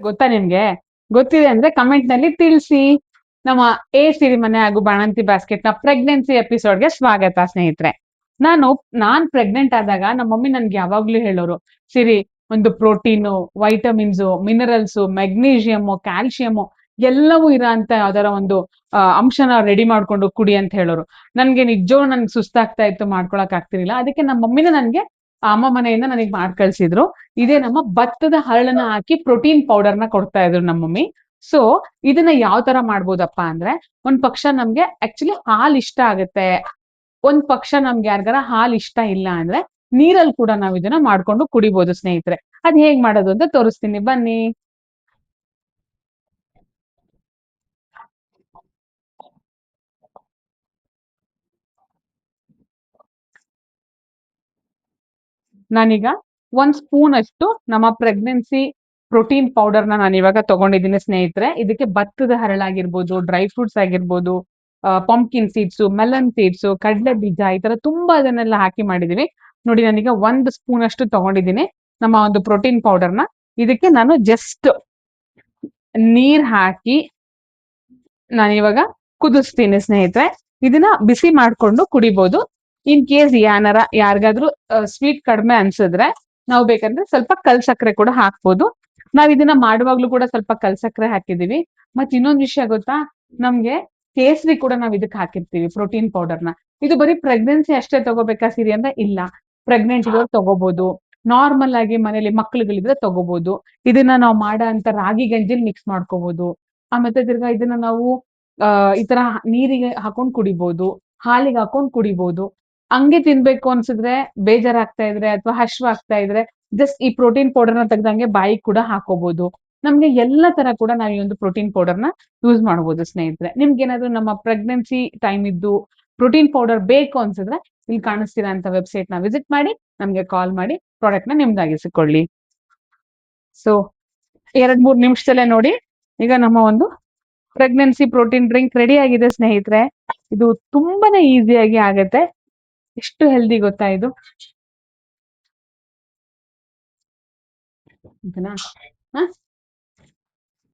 ಗೊತ್ತಾ ನಿಮ್ಗೆ? ಗೊತ್ತಿದೆ ಅಂದ್ರೆ ಕಮೆಂಟ್ ನಲ್ಲಿ ತಿಳಿಸಿ. ನಮ್ಮ ಸಿರಿಮನೆ ಹಾಗೂ ಬಾಣಂತಿ ಬಾಸ್ಕೆಟ್ ನ ಪ್ರೆಗ್ನೆನ್ಸಿ ಎಪಿಸೋಡ್ಗೆ ಸ್ವಾಗತ ಸ್ನೇಹಿತರೆ. ನಾನ್ ಪ್ರೆಗ್ನೆಂಟ್ ಆದಾಗ ನಮ್ಮ ಮಮ್ಮಿ ನನ್ಗೆ ಯಾವಾಗ್ಲೂ ಹೇಳೋರು, ಸಿರಿ ಒಂದು protein, vitamins, minerals, magnesium, calcium ಎಲ್ಲವೂ ಇರೋಂತ ಯಾವ್ದಾರ ಒಂದು ಅಂಶನ ರೆಡಿ ಮಾಡ್ಕೊಂಡು ಕುಡಿ ಅಂತ ಹೇಳೋರು. ನನ್ಗೆ ನನ್ಗೆ ಸುಸ್ತಾಗ್ತಾ ಇತ್ತು, ಮಾಡ್ಕೊಳಕ್ ಆಗ್ತಿರ್ಲಿಲ್ಲ. ಅದಕ್ಕೆ ನಮ್ಮ ಮಮ್ಮಿನ ನನ್ಗೆ ಅಮ್ಮ ಮನೆಯಿಂದ ನನಗೆ ಮಾಡ್ ಕಳ್ಸಿದ್ರು. ಇದೇ ನಮ್ಮ ಭತ್ತದ ಹರಳನ್ನ ಹಾಕಿ ಪ್ರೋಟೀನ್ ಪೌಡರ್ ನ ಕೊಡ್ತಾ ಇದ್ರು ನಮ್ಮ ಮಮ್ಮಿ. ಸೊ ಇದನ್ನ ಯಾವ ತರ ಮಾಡ್ಬೋದಪ್ಪ ಅಂದ್ರೆ, ಒಂದ್ ಪಕ್ಷ ನಮ್ಗೆ ಆಕ್ಚುಲಿ ಹಾಲ್ ಇಷ್ಟ ಆಗುತ್ತೆ, ಒಂದ್ ಪಕ್ಷ ನಮ್ಗೆ ಯಾರಿಗಾರ ಹಾಲ್ ಇಷ್ಟ ಇಲ್ಲ ಅಂದ್ರೆ ನೀರಲ್ಲಿ ಕೂಡ ನಾವ್ ಇದನ್ನ ಮಾಡ್ಕೊಂಡು ಕುಡಿಬಹುದು ಸ್ನೇಹಿತರೆ. ಅದ್ ಹೇಗ್ ಮಾಡೋದು ಅಂತ ತೋರಿಸ್ತೀನಿ, ಬನ್ನಿ. ನಾನೀಗ 1 ಸ್ಪೂನ್ ಅಷ್ಟು ನಮ್ಮ ಪ್ರೆಗ್ನೆನ್ಸಿ ಪ್ರೋಟೀನ್ ಪೌಡರ್ ನಾನು ಇವಾಗ ತಗೊಂಡಿದ್ದೀನಿ ಸ್ನೇಹಿತರೆ. ಇದಕ್ಕೆ ಭತ್ತದ ಹರಳಾಗಿರ್ಬೋದು, ಡ್ರೈ ಫ್ರೂಟ್ಸ್ ಆಗಿರ್ಬೋದು, ಪಂಪ್ಕಿನ್ ಸೀಡ್ಸ್, ಮೆಲನ್ ಸೀಡ್ಸ್, ಕಡಲೆ ಬೀಜ, ಈ ತರ ತುಂಬಾ ಅದನ್ನೆಲ್ಲ ಹಾಕಿ ಮಾಡಿದೀವಿ. ನೋಡಿ, ನಾನೀಗ 1 ಸ್ಪೂನ್ ಅಷ್ಟು ತಗೊಂಡಿದ್ದೀನಿ ನಮ್ಮ ಒಂದು ಪ್ರೋಟೀನ್ ಪೌಡರ್ನ. ಇದಕ್ಕೆ ನಾನು ಜಸ್ಟ್ ನೀರ್ ಹಾಕಿ ನಾನಿವಾಗ ಕುದಿಸ್ತೀನಿ ಸ್ನೇಹಿತರೆ. ಇದನ್ನ ಬಿಸಿ ಮಾಡ್ಕೊಂಡು ಕುಡಿಬಹುದು. ಇನ್ ಕೇಸ್ ಯಾರಿಗಾದ್ರೂ ಸ್ವೀಟ್ ಕಡಿಮೆ ಅನ್ಸಿದ್ರೆ ನಾವು ಬೇಕಂದ್ರೆ ಸ್ವಲ್ಪ ಕಲ್ ಸಕ್ಕರೆ ಕೂಡ ಹಾಕ್ಬೋದು. ನಾವ್ ಇದನ್ನ ಮಾಡುವಾಗ್ಲೂ ಕೂಡ ಸ್ವಲ್ಪ ಕಲ್ ಸಕ್ಕರೆ ಹಾಕಿದೀವಿ. ಮತ್ ಇನ್ನೊಂದ್ ವಿಷಯ ಗೊತ್ತಾ, ನಮ್ಗೆ ಕೇಸರಿ ಕೂಡ ನಾವ್ ಇದಕ್ ಹಾಕಿರ್ತೀವಿ ಪ್ರೋಟೀನ್ ಪೌಡರ್ನ. ಇದು ಬರೀ ಪ್ರೆಗ್ನೆನ್ಸಿ ಅಷ್ಟೇ ತಗೋಬೇಕಾ ಸಿರಿ ಅಂದ್ರೆ ಇಲ್ಲ, ಪ್ರೆಗ್ನೆಂಟ್ ಇರೋರು ತಗೋಬಹುದು, ನಾರ್ಮಲ್ ಆಗಿ ಮನೇಲಿ ಮಕ್ಳುಗಳಿದ್ರೆ ತಗೋಬಹುದು. ಇದನ್ನ ನಾವು ಮಾಡೋ ಅಂತ ರಾಗಿ ಗಂಜಿಲ್ ಮಿಕ್ಸ್ ಮಾಡ್ಕೋಬಹುದು. ಮತ್ತೆ ತಿರ್ಗಾ ಇದನ್ನ ನಾವು ಈ ತರ ನೀರಿಗೆ ಹಾಕೊಂಡ್ ಕುಡಿಬಹುದು, ಹಾಲಿಗೆ ಹಾಕೊಂಡ್ ಕುಡಿಬಹುದು. ಹಂಗೆ ತಿನ್ಬೇಕು ಅನ್ಸಿದ್ರೆ, ಬೇಜಾರಾಗ್ತಾ ಇದ್ರೆ ಅಥವಾ ಹಶ್ವಾಗ್ತಾ ಇದ್ರೆ ಜಸ್ಟ್ ಈ ಪ್ರೋಟೀನ್ ಪೌಡರ್ ನ ತೆಗ್ದಂಗೆ ಬಾಯಿಗೆ ಕೂಡ ಹಾಕೋಬಹುದು. ನಮ್ಗೆ ಎಲ್ಲ ತರ ಕೂಡ ನಾವು ಈ ಒಂದು ಪ್ರೋಟೀನ್ ಪೌಡರ್ ನ ಯೂಸ್ ಮಾಡಬಹುದು ಸ್ನೇಹಿತರೆ. ನಿಮ್ಗೆ ಏನಾದ್ರು ನಮ್ಮ ಪ್ರೆಗ್ನೆನ್ಸಿ ಟೈಮ್ ಇದ್ದು ಪ್ರೋಟೀನ್ ಪೌಡರ್ ಬೇಕು ಅನ್ಸಿದ್ರೆ ಇಲ್ಲಿ ಕಾಣಿಸ್ತೀರಾ ಅಂತ ವೆಬ್ಸೈಟ್ ನ ವಿಸಿಟ್ ಮಾಡಿ ನಮ್ಗೆ ಕಾಲ್ ಮಾಡಿ ಪ್ರಾಡಕ್ಟ್ ನ ನಿಮ್ದಾಗಿಸಿಕೊಳ್ಳಿ. ಸೊ 2-3 ನಿಮಿಷದಲ್ಲೇ ನೋಡಿ, ಈಗ ನಮ್ಮ ಒಂದು ಪ್ರೆಗ್ನೆನ್ಸಿ ಪ್ರೋಟೀನ್ ಡ್ರಿಂಕ್ ರೆಡಿ ಆಗಿದೆ ಸ್ನೇಹಿತರೆ. ಇದು ತುಂಬಾನೇ ಈಸಿಯಾಗಿ ಆಗತ್ತೆ. ಎಷ್ಟು ಹೆಲ್ದಿ ಗೊತ್ತಾ ಇದು. ಓಕೆನಾ?